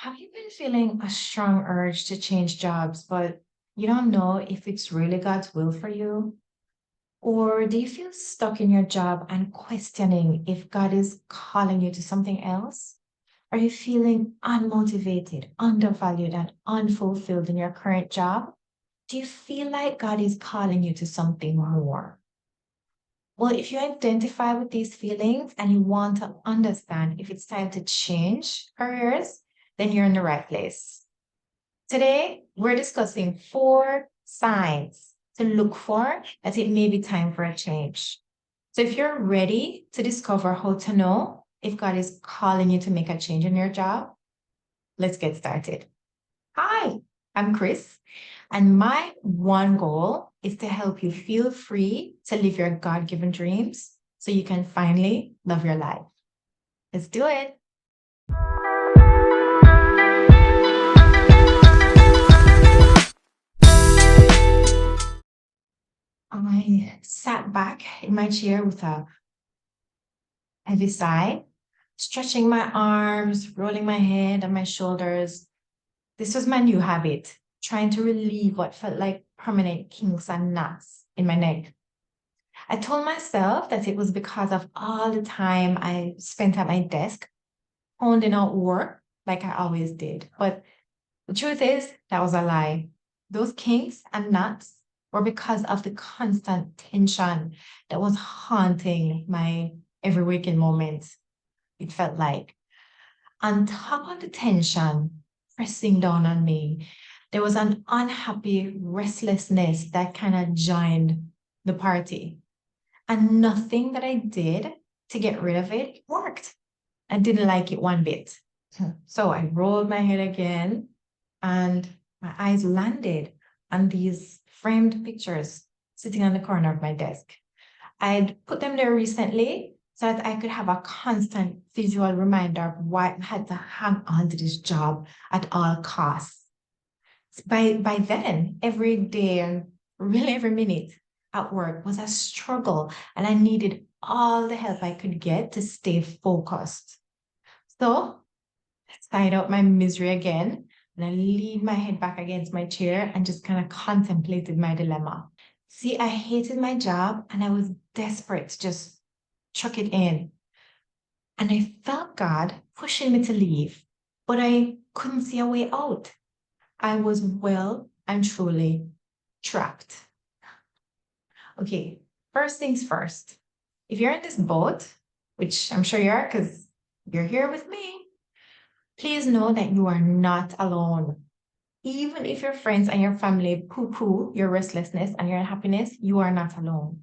Have you been feeling a strong urge to change jobs, but you don't know if it's really God's will for you? Or do you feel stuck in your job and questioning if God is calling you to something else? Are you feeling unmotivated, undervalued, and unfulfilled in your current job? Do you feel like God is calling you to something more? Well, if you identify with these feelings and you want to understand if it's time to change careers, then you're in the right place. Today, we're discussing 4 signs to look for that it may be time for a change. So, if you're ready to discover how to know if God is calling you to make a change in your job, let's get started. Hi, I'm Chris, and my one goal is to help you feel free to live your God given dreams so you can finally love your life. Let's do it. I sat back in my chair with a heavy sigh, stretching my arms, rolling my head and my shoulders. This was my new habit, trying to relieve what felt like permanent kinks and knots in my neck. I told myself that it was because of all the time I spent at my desk, pounding out work like I always did. But the truth is, that was a lie. Those kinks and knots were because of the constant tension that was haunting my every waking moment. It felt like. On top of the tension pressing down on me, there was an unhappy restlessness that kind of joined the party. And nothing that I did to get rid of it worked. I didn't like it one bit. So I rolled my head again and my eyes landed on these framed pictures sitting on the corner of my desk. I'd put them there recently so that I could have a constant visual reminder of why I had to hang on to this job at all costs. By then, every day and really every minute at work was a struggle, and I needed all the help I could get to stay focused. So I sighed out my misery again, and I leaned my head back against my chair and just kind of contemplated my dilemma. See, I hated my job and I was desperate to just chuck it in. And I felt God pushing me to leave, but I couldn't see a way out. I was well and truly trapped. Okay, first things first. If you're in this boat, which I'm sure you are because you're here with me, please know that you are not alone. Even if your friends and your family poo poo your restlessness and your unhappiness, you are not alone.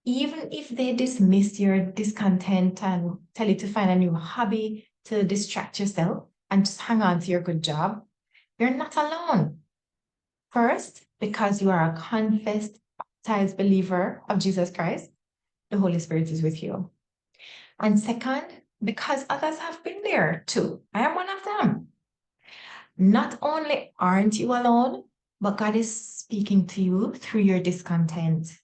Even if they dismiss your discontent and tell you to find a new hobby to distract yourself and just hang on to your good job, you're not alone. First, because you are a confessed, baptized believer of Jesus Christ, the Holy Spirit is with you. And second, because others have been there too. I am one of them. Not only aren't you alone, but God is speaking to you through your discontent.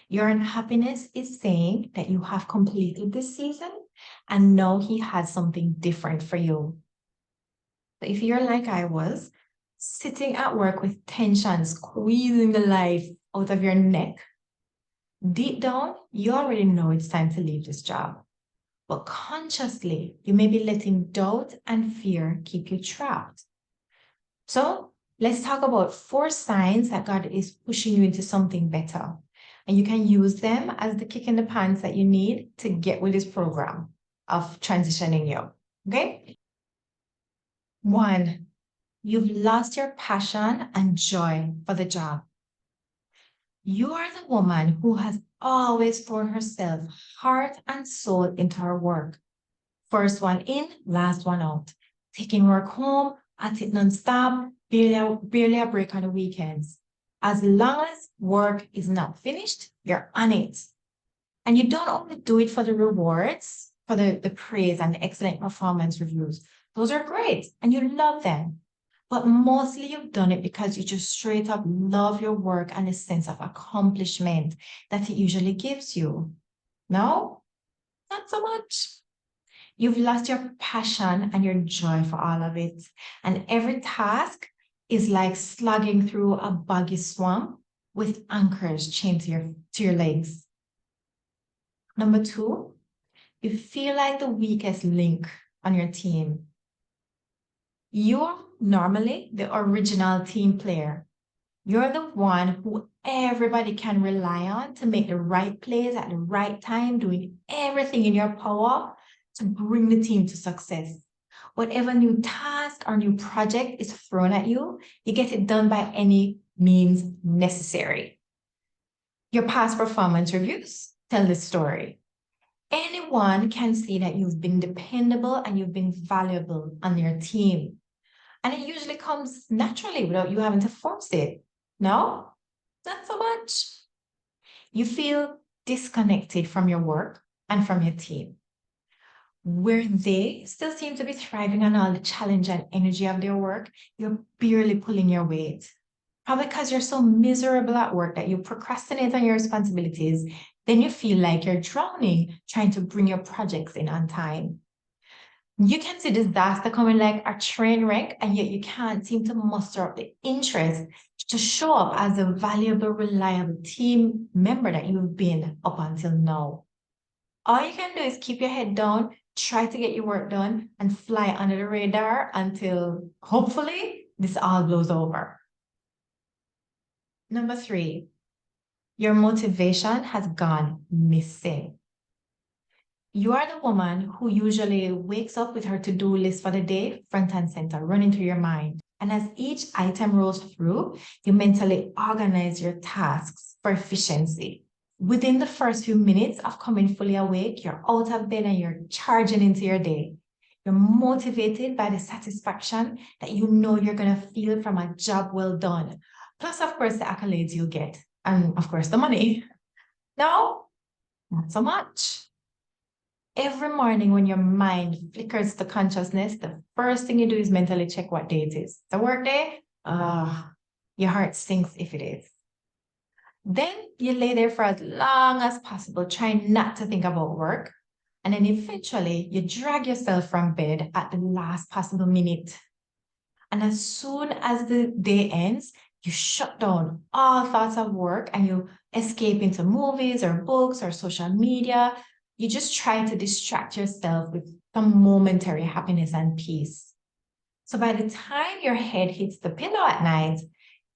Your unhappiness is saying that you have completed this season and now He has something different for you. But if you're like I was, sitting at work with tension squeezing the life out of your neck, deep down, you already know it's time to leave this job. But consciously, you may be letting doubt and fear keep you trapped. So let's talk about 4 signs that God is pushing you into something better. And you can use them as the kick in the pants that you need to get with this program of transitioning you. Okay? 1, you've lost your passion and joy for the job. You are the woman who has always poured herself, heart and soul into her work. First one in, last one out. Taking work home, at it nonstop, barely a break on the weekends. As long as work is not finished, you're on it. And you don't only do it for the rewards, for the praise and the excellent performance reviews. Those are great and you love them. But mostly you've done it because you just straight up love your work and the sense of accomplishment that it usually gives you. No, not so much. You've lost your passion and your joy for all of it. And every task is like slogging through a boggy swamp with anchors chained to your legs. Number two, you feel like the weakest link on your team. You're normally the original team player. You're the one who everybody can rely on to make the right plays at the right time, doing everything in your power to bring the team to success. Whatever new task or new project is thrown at you, you get it done by any means necessary. Your past performance reviews tell the story. Anyone can see that you've been dependable and you've been valuable on your team. And it usually comes naturally without you having to force it. No, not so much. You feel disconnected from your work and from your team, where they still seem to be thriving on all the challenge and energy of their work. You're barely pulling your weight. Probably because you're so miserable at work that you procrastinate on your responsibilities. Then you feel like you're drowning trying to bring your projects in on time. You can see disaster coming like a train wreck, and yet you can't seem to muster up the interest to show up as a valuable, reliable team member that you've been up until now. All you can do is keep your head down, try to get your work done, and fly under the radar until hopefully this all blows over. Number three, your motivation has gone missing. You are the woman who usually wakes up with her to-do list for the day front and center, running through your mind. And as each item rolls through, you mentally organize your tasks for efficiency. Within the first few minutes of coming fully awake, you're out of bed and you're charging into your day. You're motivated by the satisfaction that you know you're going to feel from a job well done. Plus, of course, the accolades you'll get. And of course, the money. No, not so much. Every morning when your mind flickers to consciousness, the first thing you do is mentally check what day it is. It's a work day? Your heart sinks if it is. Then you lay there for as long as possible, trying not to think about work. And then eventually you drag yourself from bed at the last possible minute. And as soon as the day ends, you shut down all thoughts of work and you escape into movies or books or social media. You just try to distract yourself with some momentary happiness and peace. So by the time your head hits the pillow at night,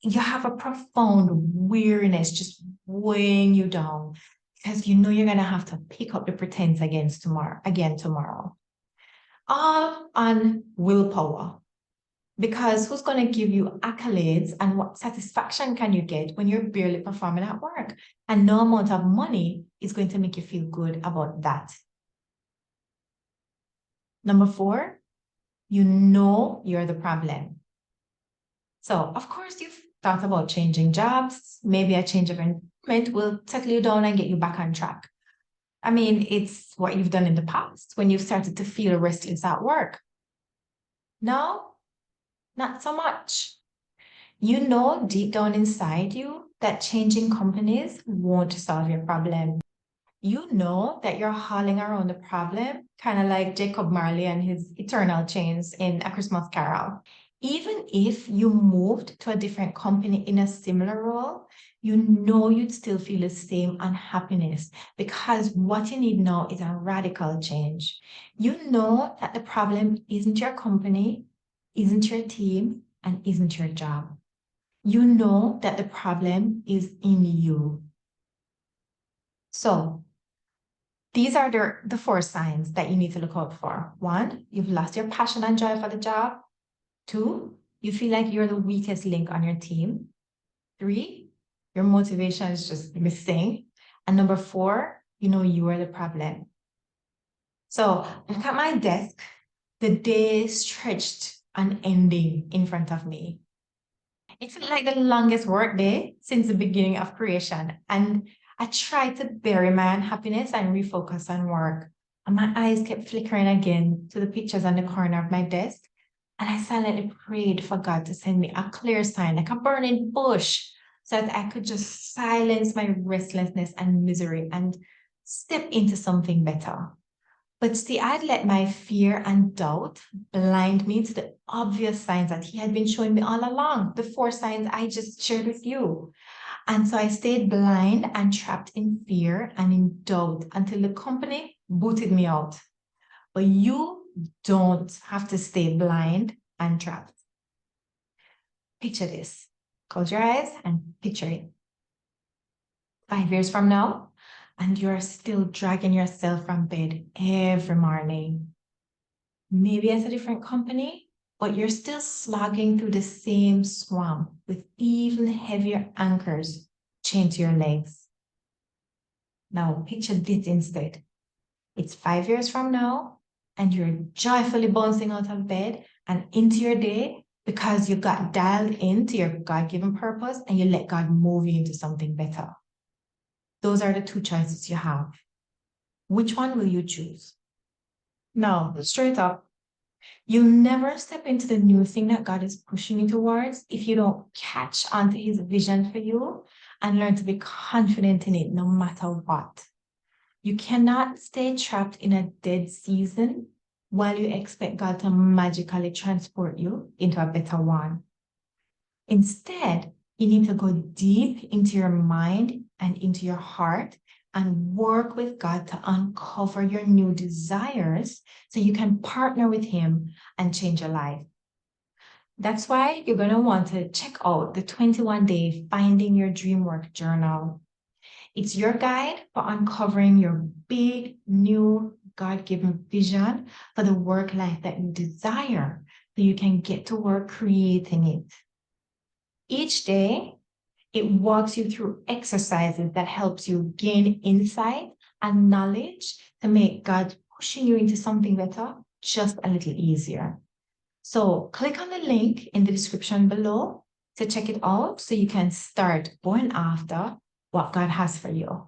you have a profound weariness just weighing you down because you know you're going to have to pick up the pretense again tomorrow. All on willpower. Because who's going to give you accolades and what satisfaction can you get when you're barely performing at work? And no amount of money is going to make you feel good about that. Number four, you know you're the problem. So, of course, you've thought about changing jobs. Maybe a change of environment will settle you down and get you back on track. I mean, it's what you've done in the past when you've started to feel restless at work. No, not so much. You know deep down inside you that changing companies won't solve your problem. You know that you're hauling around the problem, kind of like Jacob Marley and his eternal chains in A Christmas Carol. Even if you moved to a different company in a similar role, you know you'd still feel the same unhappiness because what you need now is a radical change. You know that the problem isn't your company, isn't your team, and isn't your job. You know that the problem is in you. So these are the four signs that you need to look out for. One, you've lost your passion and joy for the job. Two, you feel like you're the weakest link on your team. Three, your motivation is just missing. And number four, you know you are the problem. So look at my desk. The day stretched unending in front of me. It felt like the longest work day since the beginning of creation. And I tried to bury my unhappiness and refocus on work. And my eyes kept flickering again to the pictures on the corner of my desk. And I silently prayed for God to send me a clear sign, like a burning bush, so that I could just silence my restlessness and misery and step into something better. But see, I'd let my fear and doubt blind me to the obvious signs that he had been showing me all along, the four signs I just shared with you. And so I stayed blind and trapped in fear and in doubt until the company booted me out. But you don't have to stay blind and trapped. Picture this. Close your eyes and picture it. 5 years from now, and you're still dragging yourself from bed every morning. Maybe at a different company, but you're still slogging through the same swamp with even heavier anchors chained to your legs. Now, picture this instead. It's 5 years from now, and you're joyfully bouncing out of bed and into your day because you got dialed into your God given purpose and you let God move you into something better. Those are the two choices you have. Which one will you choose? No, straight up. You'll never step into the new thing that God is pushing you towards if you don't catch onto his vision for you and learn to be confident in it no matter what. You cannot stay trapped in a dead season while you expect God to magically transport you into a better one. Instead, you need to go deep into your mind and into your heart and work with God to uncover your new desires so you can partner with him and change your life. That's why you're going to want to check out the 21-day Finding Your Dream Work Journal. It's your guide for uncovering your big, new, God-given vision for the work life that you desire so you can get to work creating it. Each day, it walks you through exercises that helps you gain insight and knowledge to make God pushing you into something better just a little easier. So click on the link in the description below to check it out so you can start going after what God has for you.